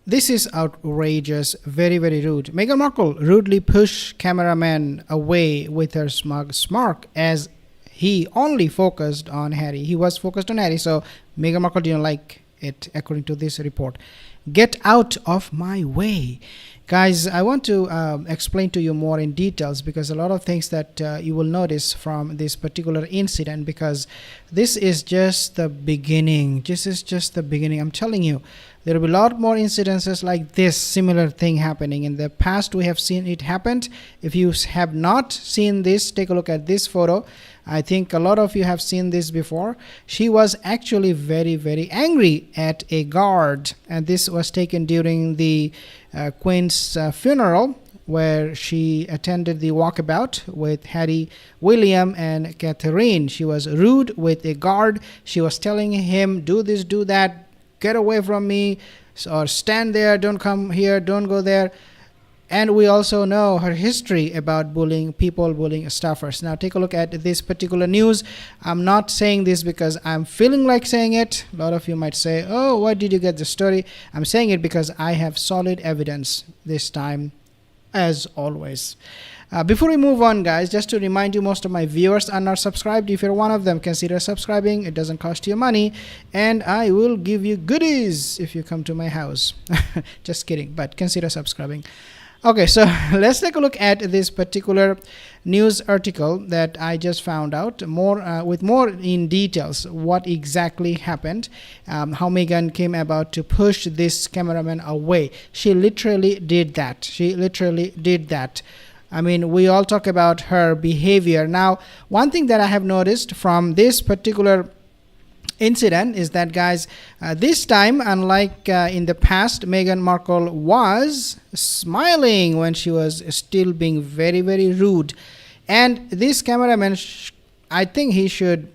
This is outrageous, very, very rude. Meghan Markle rudely pushed cameraman away with her smug smirk as he only focused on Harry. He was focused on Harry, so Meghan Markle didn't like it, according to this report. Get out of my way. Guys, I want to explain to you more in details because a lot of things that you will notice from this particular incident, because this is just the beginning. This is just the beginning. I'm telling you, there will be a lot more incidences like this similar thing happening. In the past, we have seen it happened. If you have not seen this, take a look at this photo. I think a lot of you have seen this before. She was actually very, very angry at a guard, and this was taken during the Queen's funeral, where she attended the walkabout with Harry, William, and Catherine. She was rude with a guard. She was telling him, do this, do that, get away from me, or stand there, don't come here, don't go there. And we also know her history about bullying people, bullying staffers. Now take a look at this particular news. I'm not saying this because I'm feeling like saying it. A lot of you might say, oh, where did you get the story? I'm saying it because I have solid evidence this time, as always. Before we move on, guys, just to remind you, most of my viewers are not subscribed. If you're one of them, consider subscribing. It doesn't cost you money, and I will give you goodies if you come to my house. Just kidding, but consider subscribing. Okay, so let's take a look at this particular news article that I just found out with more in details what exactly happened, how Meghan came about to push this cameraman away. She literally did that. She literally did that. I mean, we all talk about her behavior. Now, one thing that I have noticed from this particular incident is that, guys, this time, unlike in the past, Meghan Markle was smiling when she was still being very, very rude. And this cameraman, I think he should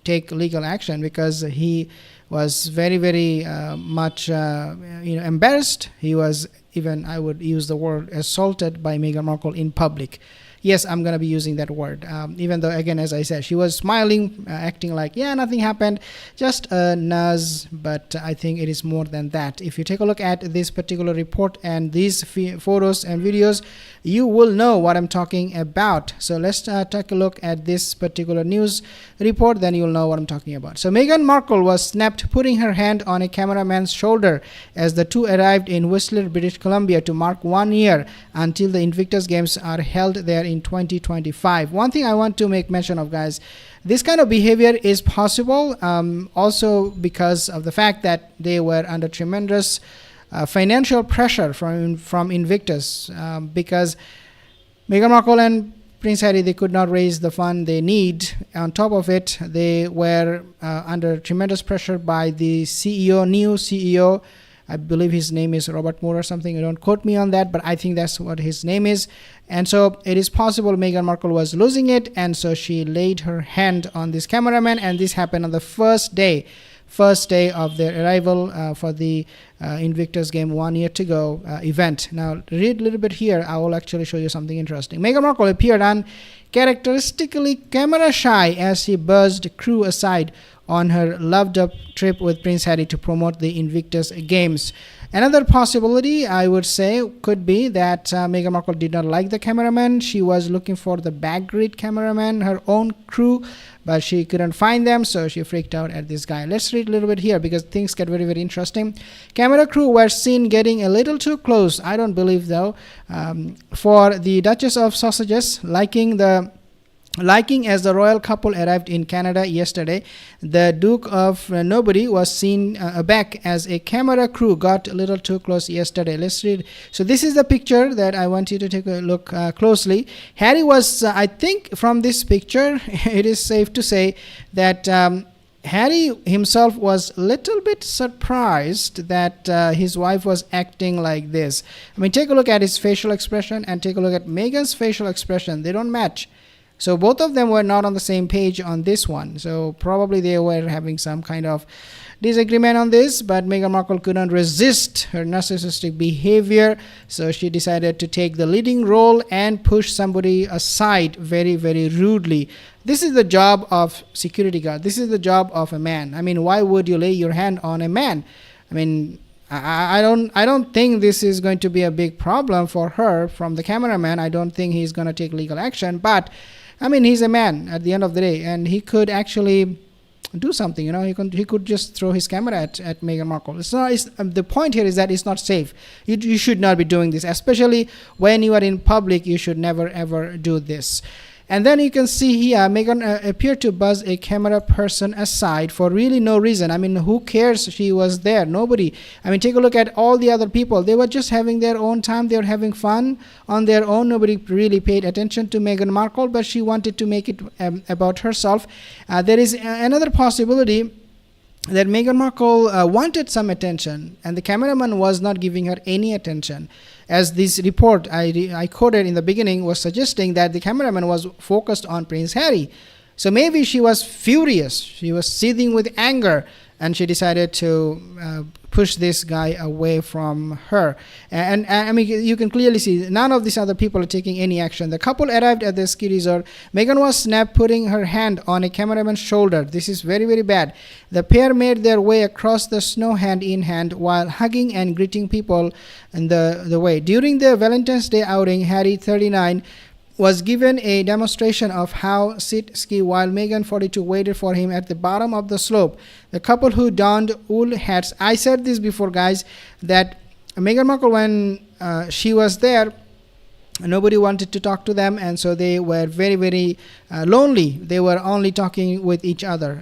take legal action because he was very, very much embarrassed. He was even, I would use the word, assaulted by Meghan Markle in public. Yes, I'm going to be using that word. Even though, again, as I said, she was smiling, acting like, yeah, nothing happened, just a nuzz. But I think it is more than that. If you take a look at this particular report and these photos and videos, you will know what I'm talking about. So let's take a look at this particular news report, then you'll know what I'm talking about. So Meghan Markle was snapped putting her hand on a cameraman's shoulder as the two arrived in Whistler, British Columbia to mark 1 year until the Invictus Games are held there in 2025. One thing I want to make mention of, guys, this kind of behavior is possible also because of the fact that they were under tremendous financial pressure from Invictus because Meghan Markle and Prince Harry, they could not raise the fund they need. On top of it, they were under tremendous pressure by the CEO, new CEO. I believe his name is Robert Moore or something. Don't quote me on that, but I think that's what his name is. And so it is possible Meghan Markle was losing it, and so she laid her hand on this cameraman, and this happened on the first day of their arrival for the Invictus Game 1 year to go event. Now read a little bit here. I will actually show you something interesting. Meghan Markle appeared uncharacteristically camera shy as she buzzed crew aside on her loved up trip with Prince Harry to promote the Invictus Games. Another possibility, I would say, could be that Meghan Markle did not like the cameraman. She was looking for the backgrid cameraman, her own crew, but she couldn't find them, so she freaked out at this guy. Let's read a little bit here because things get very, very interesting. Camera crew were seen getting a little too close, I don't believe though, for the Duchess of Sausages, liking as the royal couple arrived in Canada yesterday. The Duke of Nobody was seen aback as a camera crew got a little too close yesterday. Let's read. So this is the picture that I want you to take a look closely. Harry was, I think from this picture, it is safe to say that Harry himself was a little bit surprised that his wife was acting like this. I mean, take a look at his facial expression and take a look at Meghan's facial expression. They don't match. So both of them were not on the same page on this one. So probably they were having some kind of disagreement on this, but Meghan Markle couldn't resist her narcissistic behavior. So she decided to take the leading role and push somebody aside very, very rudely. This is the job of security guard. This is the job of a man. I mean, why would you lay your hand on a man? I mean, I don't think this is going to be a big problem for her from the cameraman. I don't think he's going to take legal action, but I mean, he's a man at the end of the day, and he could actually do something. He could just throw his camera at Meghan Markle. The point here is that it's not safe. You should not be doing this, especially when you are in public. You should never ever do this. And then you can see here, Meghan appeared to buzz a camera person aside for really no reason. I mean, who cares she was there? Nobody. I mean, take a look at all the other people. They were just having their own time. They were having fun on their own. Nobody really paid attention to Meghan Markle, but she wanted to make it about herself. There is another possibility that Meghan Markle wanted some attention, and the cameraman was not giving her any attention. As this report I quoted in the beginning was suggesting that the cameraman was focused on Prince Harry. So maybe she was furious. She was seething with anger, and she decided to push this guy away from her. And I mean, you can clearly see none of these other people are taking any action. The couple arrived at the ski resort. Meghan was snapped putting her hand on a cameraman's shoulder. This is very, very bad. The pair made their way across the snow hand in hand while hugging and greeting people in the way. During the Valentine's Day outing, Harry, 39, was given a demonstration of how sit ski while Meghan, 42, waited for him at the bottom of the slope. The couple who donned wool hats. I said this before, guys, that Meghan Markle, when she was there, nobody wanted to talk to them, and so they were very, very lonely. They were only talking with each other.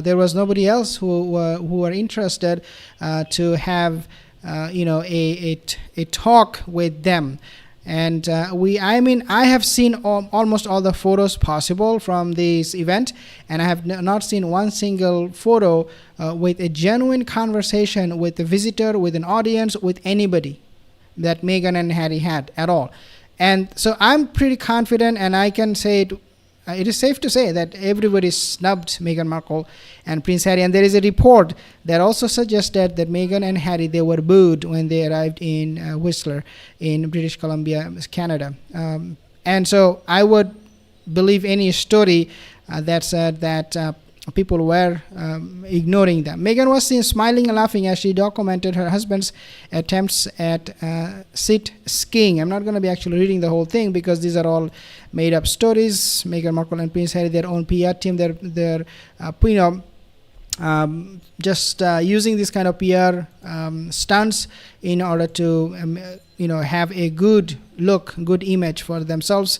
There was nobody else who were interested to have a talk with them. And I have seen almost all the photos possible from this event, and I have not seen one single photo with a genuine conversation with a visitor, with an audience, with anybody that Meghan and Harry had at all. And so I'm pretty confident, and I can say it is safe to say that everybody snubbed Meghan Markle and Prince Harry. And there is a report that also suggested that Meghan and Harry, they were booed when they arrived in Whistler in British Columbia, Canada. And so I would believe any story that said that people were ignoring them. Meghan was seen smiling and laughing as she documented her husband's attempts at sit skiing. I'm not going to be actually reading the whole thing because these are all made up stories. Meghan Markle and Prince Harry, their own PR team, they're just using this kind of PR stunts in order to have a good look, good image for themselves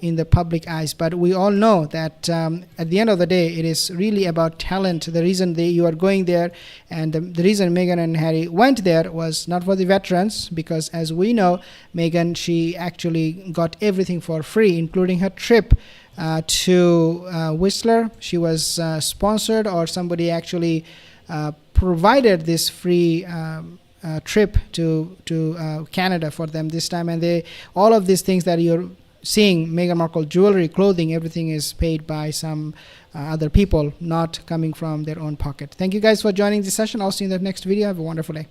in the public eyes. But we all know that at the end of the day, it is really about talent. The reason you are going there, and the reason Meghan and Harry went there was not for the veterans, because as we know, Meghan, she actually got everything for free, including her trip to Whistler. She was sponsored, or somebody actually provided this free trip to Canada for them this time. And all of these things that you're seeing, Meghan Markle jewelry, clothing, everything is paid by some other people, not coming from their own pocket. Thank you guys for joining this session. I'll see you in the next video. Have a wonderful day.